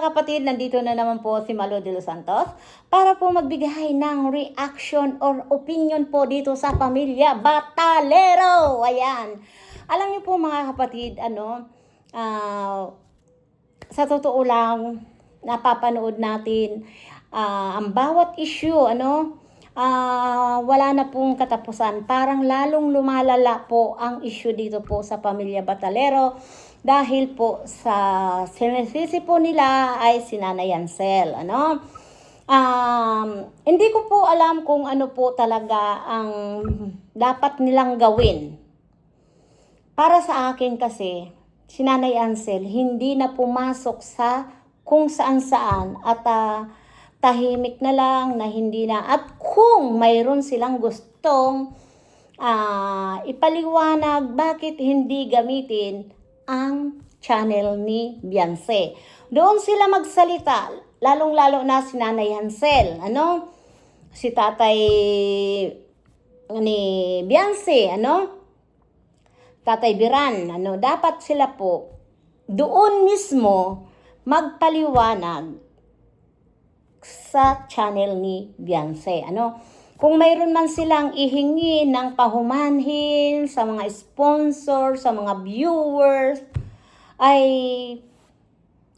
mga kapatid, nandito na naman po si Malo de los Santos para po magbigay ng reaction or opinion po dito sa pamilya Batalero. Ayan. Alam niyo po mga kapatid, sa totoo lang, napapanood natin ang bawat issue, wala na pong katapusan. Parang lalong lumalala po ang issue dito po sa pamilya Batalero. Dahil po sa sinisisi po nila ay si Nanay Hansel, hindi ko po alam kung ano po talaga ang dapat nilang gawin. Para sa akin kasi, si Nanay Hansel hindi na pumasok sa kung saan-saan at tahimik na lang na hindi na. At kung mayroon silang gustong ipaliwanag bakit hindi gamitin ang channel ni Beyonce. Doon sila magsalita, lalong-lalo na si Nanay Hansel, si tatay ni Beyonce, tatay Biran, dapat sila po doon mismo magpaliwanag sa channel ni Beyonce, Kung mayroon man silang ihingi ng pahumanhin sa mga sponsor, sa mga viewers, ay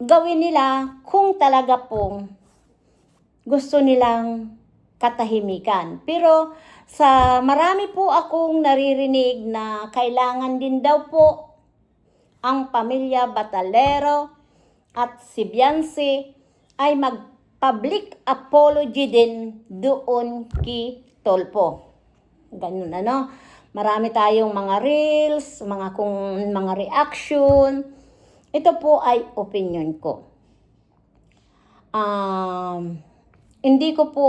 gawin nila kung talaga pong gusto nilang katahimikan. Pero sa marami po akong naririnig na kailangan din daw po ang pamilya Batalero at si Beyonce ay public apology din doon kay Tolpo. Ganun, Marami tayong mga reels, mga reaction. Ito po ay opinion ko. Hindi ko po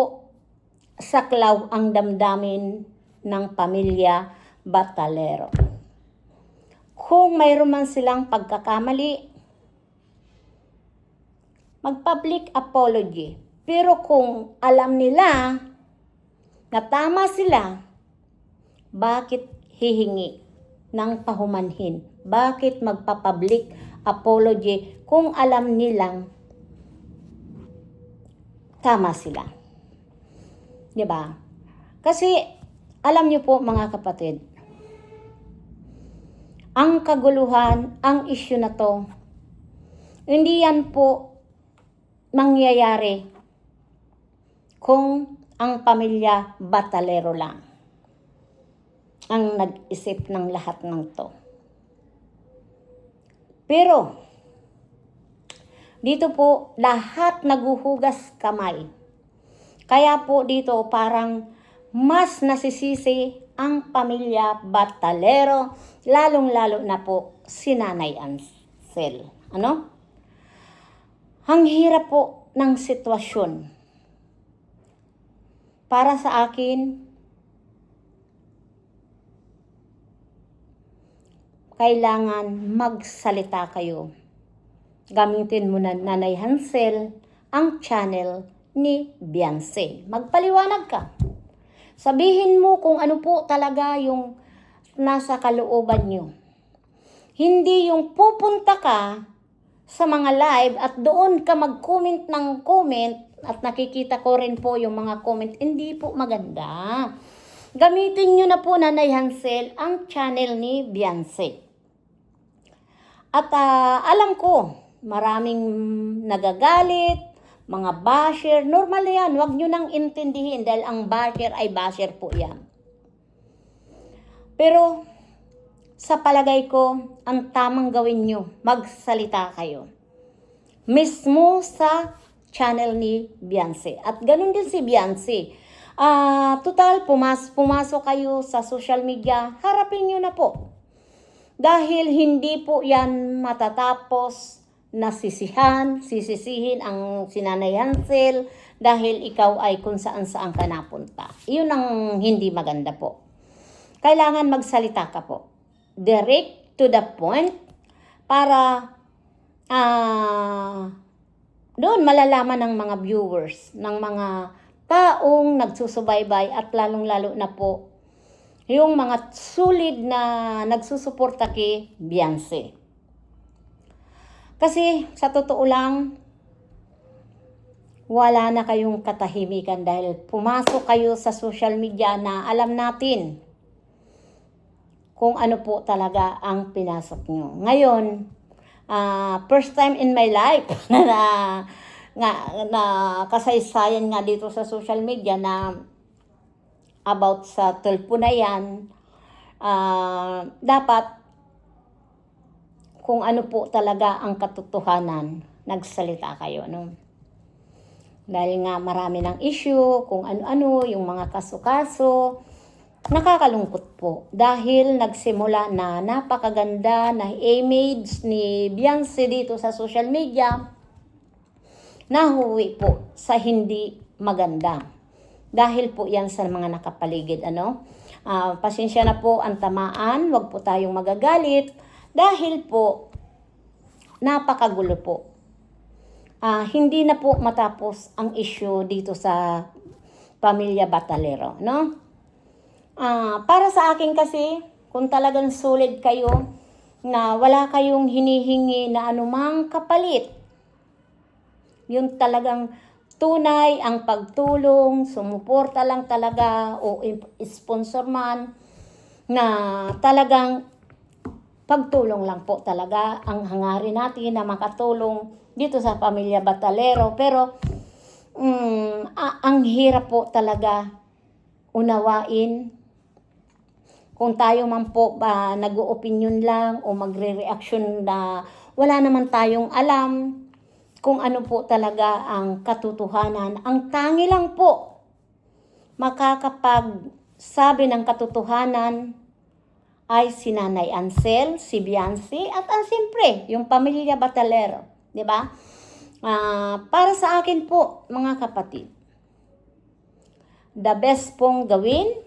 saklaw ang damdamin ng pamilya Batalero. Kung mayroon man silang pagkakamali, mag-public apology. Pero kung alam nila na tama sila, bakit hihingi ng pahumanhin? Bakit magpa-public apology kung alam nilang tama sila? Diba? Kasi alam niyo po mga kapatid, ang kaguluhan, ang issue na to, hindi yan po mangyayari kung ang pamilya Batalero lang ang nag-isip ng lahat ng to. Pero dito po lahat naguhugas kamay. Kaya po dito parang mas nasisisi ang pamilya Batalero, lalong-lalo na po si Nanay Hansel. Ang hirap po ng sitwasyon. Para sa akin, kailangan magsalita kayo. Gamitin mo na Nanay Hansel ang channel ni Beyonce. Magpaliwanag ka. Sabihin mo kung ano po talaga yung nasa kalooban nyo. Hindi yung pupunta ka sa mga live at doon ka mag-comment ng comment at nakikita ko rin po yung mga comment, hindi po maganda. Gamitin nyo na po Nanay Hansel ang channel ni Beyonce. At alam ko, maraming nagagalit, mga basher, normal yan, huwag nyo nang intindihin dahil ang basher ay basher po yan. Pero sa palagay ko, ang tamang gawin nyo, magsalita kayo. Mismo sa channel ni Beyonce. At ganun din si Beyonce. Total, pumasok kayo sa social media, harapin nyo na po. Dahil hindi po yan matatapos na sisisihin ang si Nanay Hansel dahil ikaw ay kung saan-saan ka napunta. Iyon ang hindi maganda po. Kailangan magsalita ka po. Direct to the point para doon malalaman ng mga viewers, ng mga taong nagsusubaybay at lalong-lalo na po yung mga solid na nagsusuporta kay Beyonce. Kasi sa totoo lang, wala na kayong katahimikan dahil pumasok kayo sa social media na alam natin kung ano po talaga ang pinasok nyo. Ngayon, first time in my life na kasaysayan nga dito sa social media na about sa tulpo na yan, dapat kung ano po talaga ang katotohanan, nagsalita kayo, no? Dahil nga marami ng issue, kung ano-ano, yung mga kaso-kaso, nakakalungkot po. Dahil nagsimula na napakaganda na image ni Beyonce dito sa social media, nahuwi po sa hindi maganda. Dahil po yan sa mga nakapaligid, ano? Pasensya na po ang tamaan, wag po tayong magagalit, dahil po, napakagulo po. Hindi na po matapos ang issue dito sa Pamilya Batalero, no? Para sa akin kasi, kung talagang solid kayo, na wala kayong hinihingi na anumang kapalit, yung talagang tunay ang pagtulong, sumuporta lang talaga, o sponsor man, na talagang pagtulong lang po talaga ang hangarin natin na makatulong dito sa Pamilya Batalero. Pero ang hirap po talaga unawain kung tayo man po nag-o-opinion lang o magre-reaction na wala naman tayong alam kung ano po talaga ang katotohanan. Ang tangi lang po makakapagsabi ng katotohanan ay si Nanay Ansel, si Beyonce, at siyempre, yung Pamilya Batalero. Diba? Para sa akin po, mga kapatid, the best pong gawin,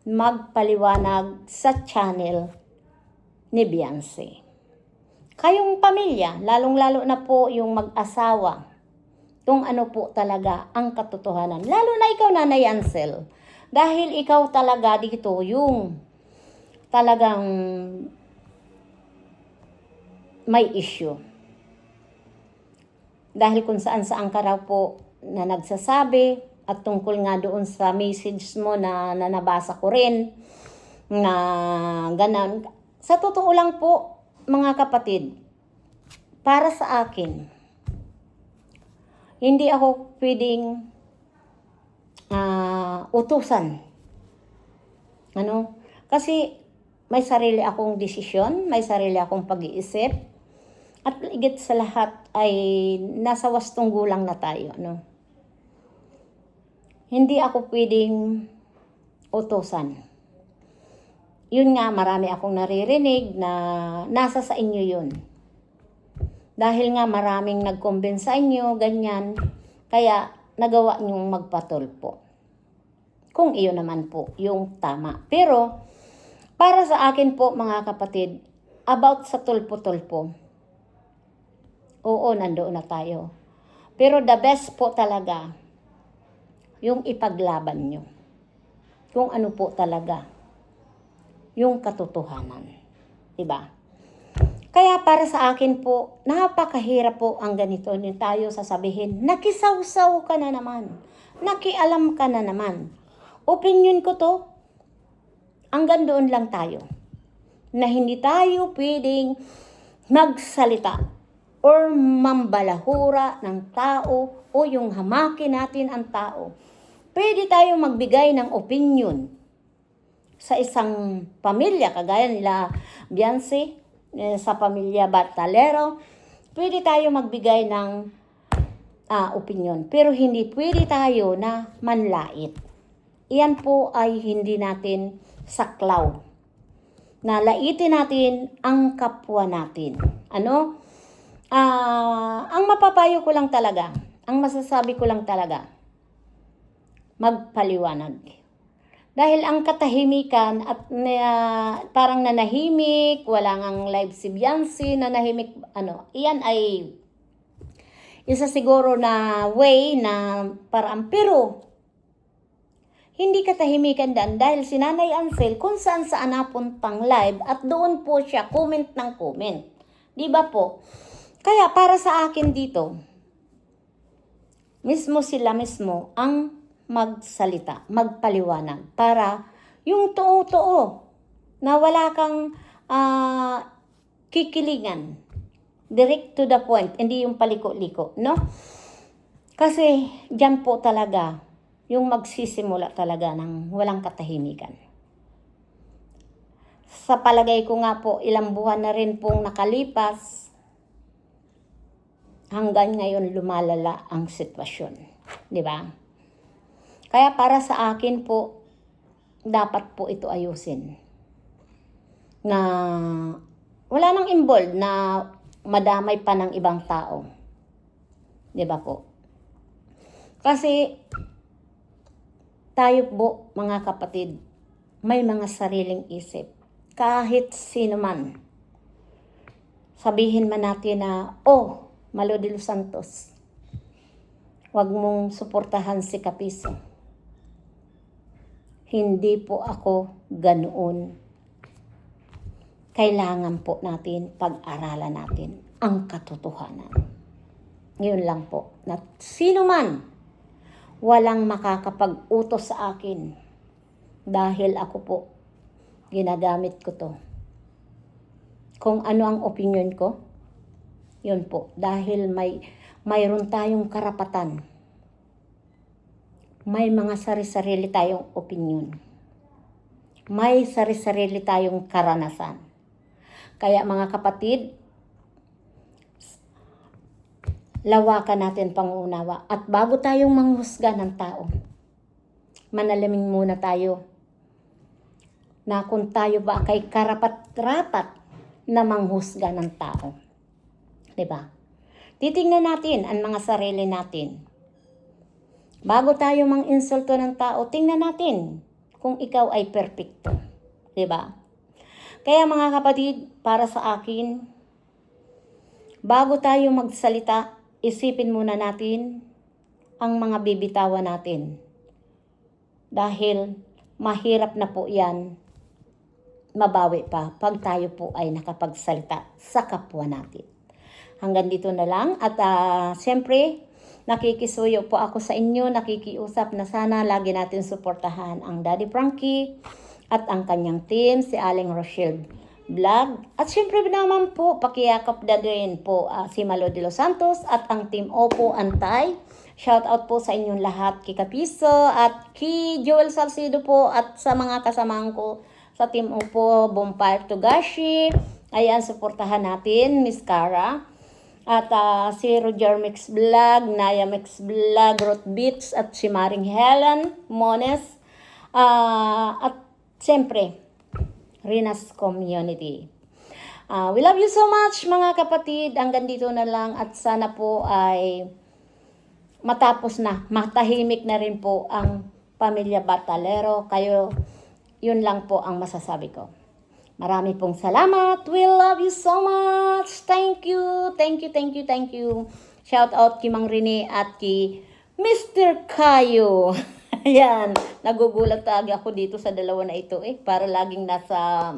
magpaliwanag sa channel ni Beyonce. Kayong pamilya, lalong-lalo na po yung mag-asawa, kung ano po talaga ang katotohanan. Lalo na ikaw, Nanay Ansel, dahil ikaw talaga dito yung talagang may issue. Dahil kung saan-saan ka raw po na nagsasabi at tungkol nga doon sa message mo na nabasa ko rin na ganon. Sa totoo lang po, mga kapatid, para sa akin, hindi ako pwedeng utusan. Ano? Kasi may sarili akong desisyon, may sarili akong pag-iisip, at higit sa lahat ay nasa wastong gulang na tayo, no? Hindi ako pwedeng utusan. Yun nga, marami akong naririnig na nasa sa inyo yun. Dahil nga maraming nag-convince sa inyo, ganyan, kaya nagawa niyong magpatulpo. Kung iyon naman po yung tama. Pero, para sa akin po, mga kapatid, about sa tulpo-tulpo, oo, nandoon na tayo. Pero the best po talaga, yung ipaglaban nyo. Kung ano po talaga, yung katotohanan. Diba? Kaya para sa akin po, napakahirap po ang ganito. Yung tayo sasabihin, nakisawsaw ka na naman. Nakialam ka na naman. Opinion ko to, hanggang doon lang tayo. Na hindi tayo pwedeng magsalita or mambalahura ng tao o yung hamakin natin ang tao. Pwede tayo magbigay ng opinion sa isang pamilya, kagaya nila Beyonce, sa Pamilya Batalero. Pwede tayo magbigay ng opinion. Pero hindi pwede tayo na manlait. Iyan po ay hindi natin saklaw. Na laitin natin ang kapwa natin. Ano? Ang mapapayo ko lang talaga, ang masasabi ko lang talaga, magpaliwanag. Dahil ang katahimikan at parang nanahimik, wala ngang live si Beyonce, nanahimik, iyan ay isa siguro na way na parang, pero hindi katahimikan dahil si Nanay Ansel kung saan napuntang live at doon po siya comment ng comment. Di ba po? Kaya para sa akin dito, mismo sila mismo ang magsalita, magpaliwanag para yung totoo na wala kang kikilingan. Direct to the point, hindi yung paliko-liko, no? Kasi diyan po talaga yung magsisimula talaga ng walang katahimikan. Sa palagay ko nga po, ilang buwan na rin pong nakalipas, hanggang ngayon lumalala ang sitwasyon. Di ba? Kaya para sa akin po, dapat po ito ayusin. Na wala nang involved na madamay pa ng ibang tao. Di ba po? Kasi tayo po, mga kapatid, may mga sariling isip. Kahit sino man. Sabihin man natin na, Malo de los Santos, huwag mong suportahan si Kapiso. Hindi po ako ganoon. Kailangan po natin pag-aralan natin ang katotohanan. Ngayon lang po, na sino man walang makakapag-utos sa akin dahil ako po, ginagamit ko to. Kung ano ang opinion ko, yun po, dahil mayroon tayong karapatan. May mga sari-sarili tayong opinion. May sari-sarili tayong karanasan. Kaya mga kapatid, lawakan natin pangunawa. At bago tayong manghusga ng tao, manalangin muna tayo na kung tayo ba kay karapat-rapat na manghusga ng tao. Diba? Titingnan natin ang mga sarili natin. Bago tayo mang-insulto ng tao, tingnan natin kung ikaw ay perpekto. Diba? Kaya mga kapatid, para sa akin, bago tayo magsalita, isipin muna natin ang mga bibitawan natin. Dahil mahirap na po yan mabawi pa pag tayo po ay nakapagsalita sa kapwa natin. Hanggang dito na lang at siyempre, nakikisuyo po ako sa inyo, nakikiusap na sana lagi natin suportahan ang Daddy Frankie at ang kanyang team, si Aling Rochelle Vlog. At syempre naman po, pakiyakap na rin po si Malo de los Santos at ang Team Opo Antay. Shout out po sa inyong lahat, kay Kapiso at kay Joel Salcido po at sa mga kasamahan ko sa Team Opo, Bompire Togashi. Ayan, suportahan natin, Miss Cara. At si Roger Mix Vlog, Naya Mix Vlog, Ruth Beats at si Maring Helen Mones. At siyempre, Rinas Community. We love you so much mga kapatid. Hanggang dito na lang at sana po ay matapos na, matahimik na rin po ang pamilya Batalero. Kayo, yun lang po ang masasabi ko. Marami pong salamat. We love you so much. Thank you. Thank you, thank you, thank you. Shout out kay Mang Rene at kay Mr. Kayo. Ayan, nagugulat talaga ako dito sa dalawa na ito para laging nasa,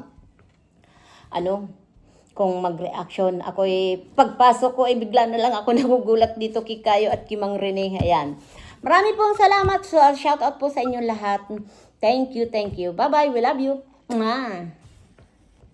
kung mag-reaction ako pagpasok ko bigla na lang ako nagugulat dito kay Kayo at kay Mang Rene. Ayan. Marami pong salamat. So, shout out po sa inyong lahat. Thank you, thank you. Bye-bye. We love you. Mwah.